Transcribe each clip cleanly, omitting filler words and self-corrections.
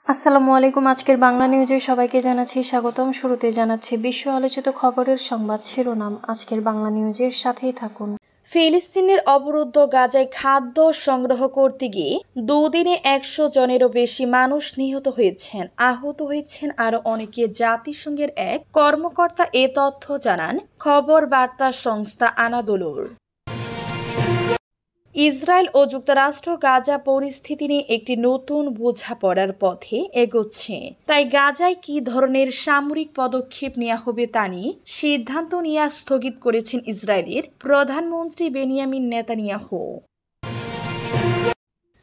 আসসালামু আলাইকুম। আজকের বাংলা নিউজে সবাইকে জানাচ্ছি স্বাগতম। শুরুতে জানাচ্ছি বিশ্ব আলোচিত খবরের সংবাদ শিরোনাম। আজকের বাংলা নিউজের সাথেই থাকুন। ফিলিস্তিনের অবরুদ্ধ গাজায় খাদ্য সংগ্রহ করতে গিয়ে দুদিনে 100 জনেরও বেশি মানুষ নিহত হয়েছেন, আহত হয়েছেন আরও অনেকে। জাতিসংঘের এক কর্মকর্তা এ তথ্য জানান খবর বার্তা সংস্থা আনাদোলুর। ইসরায়েল ও যুক্তরাষ্ট্র গাজা পরিস্থিতি নিয়ে একটি নতুন বোঝাপড়ার পথে এগোচ্ছে। তাই গাজায় কী ধরনের সামরিক পদক্ষেপ নেওয়া হবে তা নিয়ে সিদ্ধান্ত নেওয়া স্থগিত করেছেন ইসরায়েলের প্রধানমন্ত্রী বেনিয়ামিন নেতানিয়াহু।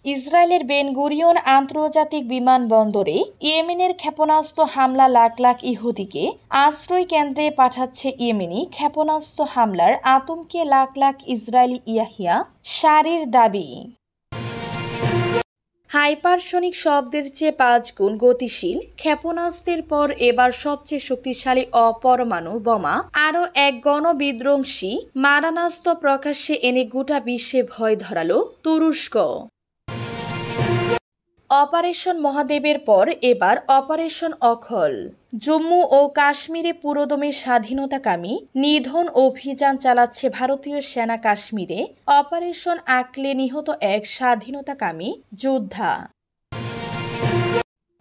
ইসরায়েলের বেন গুরিয়ন আন্তর্জাতিক বিমানবন্দরে ইয়েমেনের ক্ষেপণাস্ত্র হামলা লাখ লাখ ইহুদিকে আশ্রয় কেন্দ্রে পাঠাচ্ছে। ইয়েমেনি ক্ষেপণাস্ত্র হামলার আতঙ্কে লাখ লাখ ইসরায়েলি ইয়াহিয়া সারির দাবি। হাইপারসনিক শব্দের চেয়ে 5 গুণ গতিশীল ক্ষেপণাস্ত্রের পর এবার সবচেয়ে শক্তিশালী অপরমাণু বোমা আরও এক গণবিধ্বংসী মারণাস্ত্র প্রকাশ্যে এনে গোটা বিশ্বে ভয় ধরালো তুরস্ক। অপারেশন মহাদেবের পর এবার অপারেশন অখল। জম্মু ও কাশ্মীরে পুরোদমে স্বাধীনতাকামী নিধন অভিযান চালাচ্ছে ভারতীয় সেনা। কাশ্মীরে অপারেশন আকলে নিহত এক স্বাধীনতাকামী যোদ্ধা।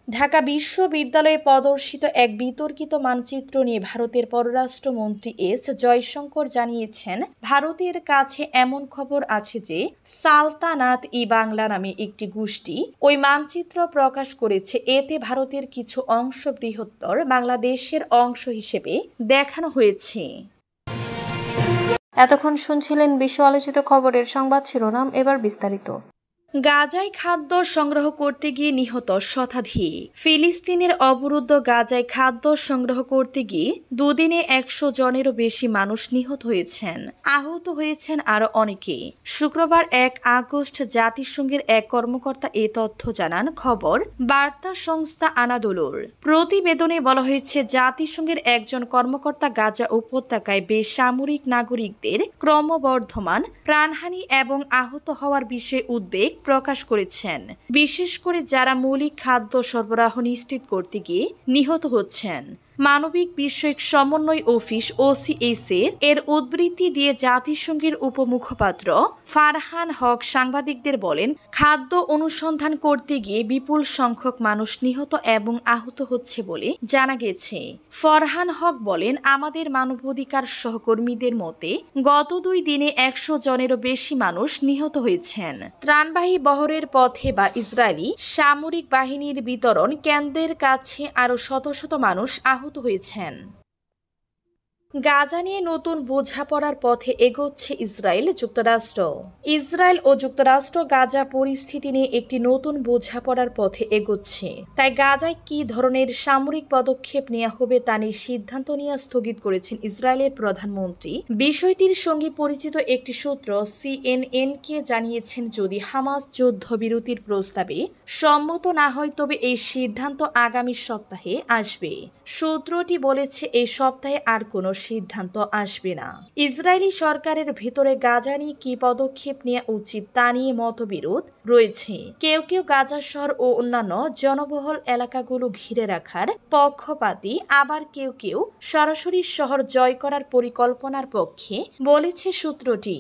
ঢাকা বিশ্ববিদ্যালয়ে প্রদর্শিত এক বিতর্কিত মানচিত্র নিয়ে ভারতের পররাষ্ট্রমন্ত্রী এস জয়শঙ্কর জানিয়েছেন, ভারতের কাছে এমন খবর আছে যে সালতানাত ই বাংলা নামে একটি গোষ্ঠী ওই মানচিত্র প্রকাশ করেছে। এতে ভারতের কিছু অংশ বৃহত্তর বাংলাদেশের অংশ হিসেবে দেখানো হয়েছে। এতক্ষণ শুনছিলেন বিশ্ব আলোচিত খবরের সংবাদ শিরোনাম। এবার বিস্তারিত। গাজায় খাদ্য সংগ্রহ করতে গিয়ে নিহত শতাধিক। ফিলিস্তিনের অবরুদ্ধ গাজায় খাদ্য সংগ্রহ করতে গিয়ে দুদিনে 100 জনেরও বেশি মানুষ নিহত হয়েছেন, আহত হয়েছেন আরও অনেকে। শুক্রবার 1 আগস্ট জাতিসংঘের এক কর্মকর্তা এ তথ্য জানান খবর বার্তা সংস্থা আনাদোলুর। প্রতিবেদনে বলা হয়েছে, জাতিসংঘের একজন কর্মকর্তা গাজা উপত্যকায় বেসামরিক নাগরিকদের ক্রমবর্ধমান প্রাণহানি এবং আহত হওয়ার বিষয়ে উদ্বেগ প্রকাশ করেছেন, বিশেষ করে যারা মৌলিক খাদ্য সরবরাহ নিশ্চিত করতে গিয়ে নিহত হচ্ছেন। মানবিক বিষয়ক সমন্বয় অফিস OCHA এর উদ্ধৃতি দিয়ে জাতিসংঘের উপমুখপাত্র ফারহান হক সাংবাদিকদের বলেন, খাদ্য অনুসন্ধান করতে গিয়ে বিপুল সংখ্যক মানুষ নিহত এবং আহত হচ্ছে বলে জানা গেছে। ফরহান হক বলেন, আমাদের মানবাধিকার সহকর্মীদের মতে গত 2 দিনে 100 জনেরও বেশি মানুষ নিহত হয়েছেন। ত্রাণবাহী বহরের পথে বা ইসরায়েলি সামরিক বাহিনীর বিতরণ কেন্দ্রের কাছে আরও শত শত মানুষ আহত হয়েছেন। গাজা নিয়ে নতুন বোঝাপড়ার পথে এগোচ্ছে ইসরায়েল যুক্তরাষ্ট্র। ইসরায়েল ও যুক্তরাষ্ট্র গাজা পরিস্থিতি নিয়ে একটি নতুন বোঝাপড়ার পথে এগোচ্ছে। তাই গাজায় কী ধরনের সামরিক পদক্ষেপ নেওয়া হবে তা নিয়ে সিদ্ধান্ত নেওয়া স্থগিত করেছেন ইসরায়েলের প্রধানমন্ত্রী। বিষয়টির সঙ্গে পরিচিত একটি সূত্র CNN-কে জানিয়েছেন, যদি হামাস যুদ্ধবিরতির প্রস্তাবে সম্মত না হয় তবে এই সিদ্ধান্ত আগামী সপ্তাহে আসবে। সূত্রটি বলেছে, এই সপ্তাহে আর কোনো সিদ্ধান্ত আসবে না। ইসরায়েলি সরকারের ভেতরে গাজা নিয়ে কি পদক্ষেপ নেওয়া উচিত তা নিয়ে মতবিরোধ রয়েছে। কেউ কেউ গাজা শহর ও অন্যান্য জনবহুল এলাকাগুলো ঘিরে রাখার পক্ষপাতী, আবার কেউ কেউ সরাসরি শহর জয় করার পরিকল্পনার পক্ষে বলেছে সূত্রটি।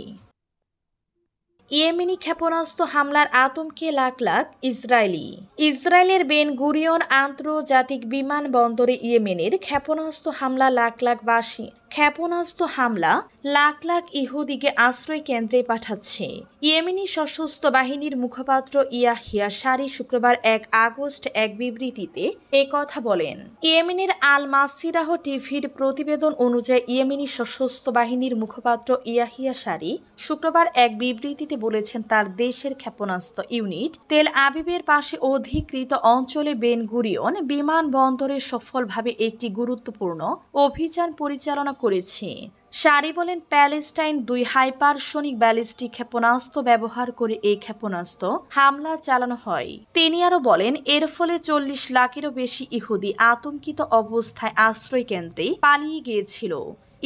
ইয়েমেনি ক্ষেপণাস্ত্র হামলার আতঙ্কে লাখ লাখ ইসরায়েলি। ইসরায়েলের বেন গুরিয়ন আন্তর্জাতিক বিমানবন্দরে ইয়েমেনের ক্ষেপণাস্ত্র হামলা লাখ লাখ বাসী ক্ষেপণাস্ত্র হামলা লাখ লাখ ইহুদিকে আশ্রয় কেন্দ্রে পাঠাচ্ছে। ইয়েমেনি সশস্ত্র বাহিনীর মুখপাত্র ইয়াহিয়া সারি শুক্রবার 1 আগস্ট এক বিবৃতিতে কথা বলেন। ইয়েমেনের আল মাসিরাহ টিভির প্রতিবেদন অনুযায়ী ইয়েমেনি সশস্ত্র বাহিনীর মুখপাত্র ইয়াহিয়া সারি শুক্রবার এক বিবৃতিতে বলেছেন, তার দেশের ক্ষেপণাস্ত্র ইউনিট তেল আবিবের পাশে অধিকৃত অঞ্চলে বেন গুরিয়ন বিমানবন্দরে সফলভাবে একটি গুরুত্বপূর্ণ অভিযান পরিচালনা করেছে। সারি বলেন, প্যালেস্টাইন 2 হাইপারসনিক ব্যালিস্টিক ক্ষেপণাস্ত্র ব্যবহার করে এই ক্ষেপণাস্ত্র হামলা চালানো হয়। তিনি আরও বলেন, এর ফলে 40 লাখেরও বেশি ইহুদি আতঙ্কিত অবস্থায় আশ্রয় কেন্দ্রে পালিয়ে গিয়েছিল।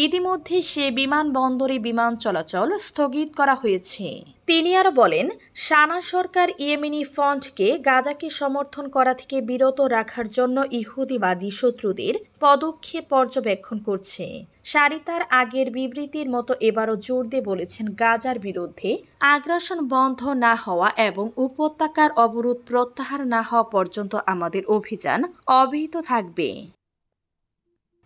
ইতিমধ্যে সে বিমানবন্দরে বিমান চলাচল স্থগিত করা হয়েছে। তিনি আরও বলেন, সানা সরকার ইয়েমেনি ফ্রন্টকে গাজাকে সমর্থন করা থেকে বিরত রাখার জন্য ইহুদিবাদী শত্রুদের পদক্ষেপ পর্যবেক্ষণ করছে। সারি তার আগের বিবৃতির মতো এবারও জোর দিয়ে বলেছেন, গাজার বিরুদ্ধে আগ্রাসন বন্ধ না হওয়া এবং উপত্যকার অবরোধ প্রত্যাহার না হওয়া পর্যন্ত আমাদের অভিযান অব্যাহত থাকবে।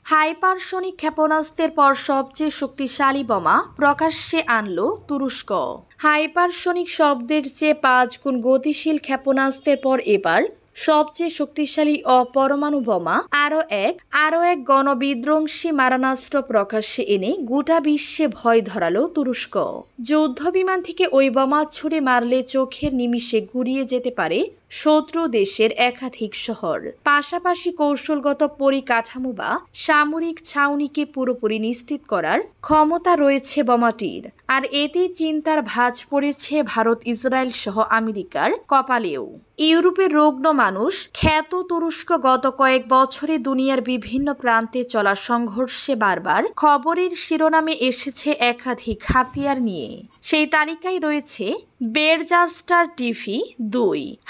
হাইপারসনিক ক্ষেপণাস্ত্রের পর সবচেয়ে শক্তিশালী বোমা প্রকাশ্যে আনল তুরস্ক। হাইপারসনিক শব্দের চেয়ে 5 গুণ গতিশীল ক্ষেপণাস্ত্রের পর এবার সবচেয়ে শক্তিশালী অপরমাণু বোমা আরও এক গণবিধ্বংসী মারণাস্ত্র প্রকাশ্যে এনে গোটা বিশ্বে ভয় ধরালো তুরস্ক। যুদ্ধবিমান থেকে ওই বোমা ছুড়ে মারলে চোখের নিমিষে গুড়িয়ে যেতে পারে শত্রু দেশের একাধিক শহর। পাশাপাশি কৌশলগত পরিকাঠামো বা সামরিক ছাউনিকে পুরোপুরি নিশ্চিত করার ক্ষমতা রয়েছে বোমাটির। আর এতে চিন্তার ভাঁজ পড়েছে ভারত, ইসরায়েল সহ আমেরিকার কপালেও। ইউরোপের রুগ্ন মানুষ খ্যাত তুরস্ক গত কয়েক বছরে দুনিয়ার বিভিন্ন প্রান্তে চলা সংঘর্ষে বারবার খবরের শিরোনামে এসেছে একাধিক হাতিয়ার নিয়ে। সেই তালিকায় রয়েছে বেরজাস্টার টিভি-2,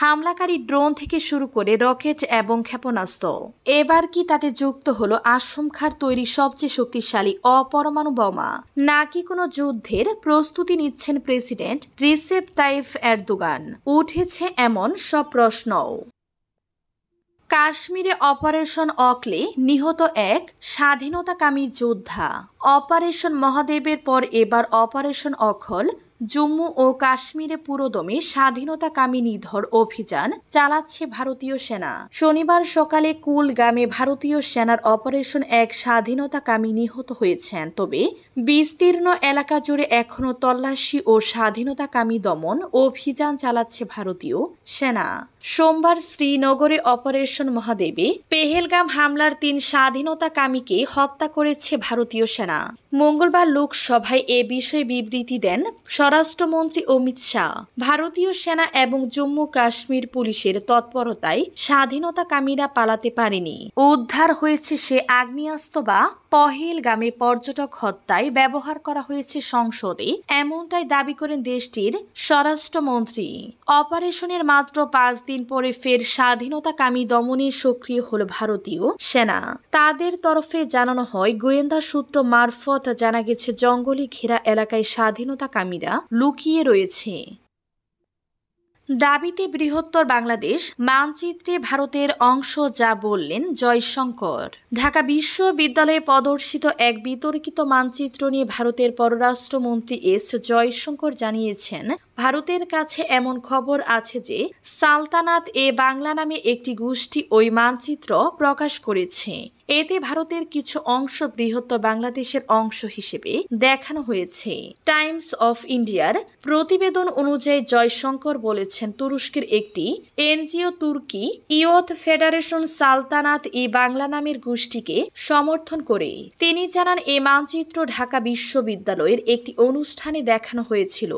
হামলাকারী ড্রোন থেকে শুরু করে রকেট এবং ক্ষেপণাস্ত্র। এবার কি তাতে যুক্ত হলো আশঙ্কার তৈরি সবচেয়ে শক্তিশালী অপরমাণু বোমা? নাকি কোনো যুদ্ধের প্রস্তুতি নিচ্ছেন প্রেসিডেন্ট রিসেপ তাইপ এরদোগান? উঠেছে এমন সব প্রশ্নও। কাশ্মীরে অপারেশন অকলে নিহত এক স্বাধীনতাকামী যোদ্ধা। অপারেশন মহাদেবের পর এবার অপারেশন অখল জম্মু ও কাশ্মীরে পুরোদমে স্বাধীনতাকামী নিধর অভিযান চালাচ্ছে ভারতীয় সেনা। শনিবার সকালে কুলগামে ভারতীয় সেনার অপারেশন এক স্বাধীনতাকামী নিহত হয়েছেন। তবে বিস্তীর্ণ এলাকা জুড়ে এখনও তল্লাশি ও স্বাধীনতাকামী দমন অভিযান চালাচ্ছে ভারতীয় সেনা। সোমবার শ্রীনগরে অপারেশন মহাদেবে পেহেলগাম হামলার 3 স্বাধীনতাকামীকে হত্যা করেছে ভারতীয় সেনা। মঙ্গলবার লোকসভায় এ বিষয়ে বিবৃতি দেন স্বরাষ্ট্রমন্ত্রী অমিত শাহ। ভারতীয় সেনা এবং জম্মু কাশ্মীর পুলিশের তৎপরতায় স্বাধীনতাকামীরা পালাতে পারেনি। উদ্ধার হয়েছে সে আগ্নেয়াস্ত্র বা পহেলগামে পর্যটক হত্যায় ব্যবহার করা হয়েছে সংসদে, এমনটাই দাবি করেন দেশটির স্বরাষ্ট্রমন্ত্রী। অপারেশনের মাত্র 5 দিন পরে ফের স্বাধীনতাকামী দমনে সক্রিয় হল ভারতীয় সেনা। তাদের তরফে জানানো হয়, গোয়েন্দা সূত্র মারফত জানা গেছে জঙ্গলে ঘেরা এলাকায় স্বাধীনতাকামীরা লুকিয়ে রয়েছে। দাবিতে বৃহত্তর বাংলাদেশ মানচিত্রে ভারতের অংশ, যা বললেন জয়শঙ্কর। ঢাকা বিশ্ববিদ্যালয়ে প্রদর্শিত এক বিতর্কিত মানচিত্র নিয়ে ভারতের পররাষ্ট্রমন্ত্রী এস জয়শঙ্কর জানিয়েছেন, ভারতের কাছে এমন খবর আছে যে সালতানাত এ বাংলা নামে একটি গোষ্ঠী ওই মানচিত্র প্রকাশ করেছে। এতে ভারতের কিছু অংশ বৃহত্তর বাংলাদেশের অংশ হিসেবে দেখানো হয়েছে। টাইমস অফ ইন্ডিয়ার প্রতিবেদন অনুযায়ী জয়শঙ্কর বলেছেন, তুরস্কের একটি এনজিও তুর্কি ইয়ুথ ফেডারেশন সালতানাত ই বাংলা নামের গোষ্ঠীকে সমর্থন করে। তিনি জানান, এই মানচিত্র ঢাকা বিশ্ববিদ্যালয়ের একটি অনুষ্ঠানে দেখানো হয়েছিল।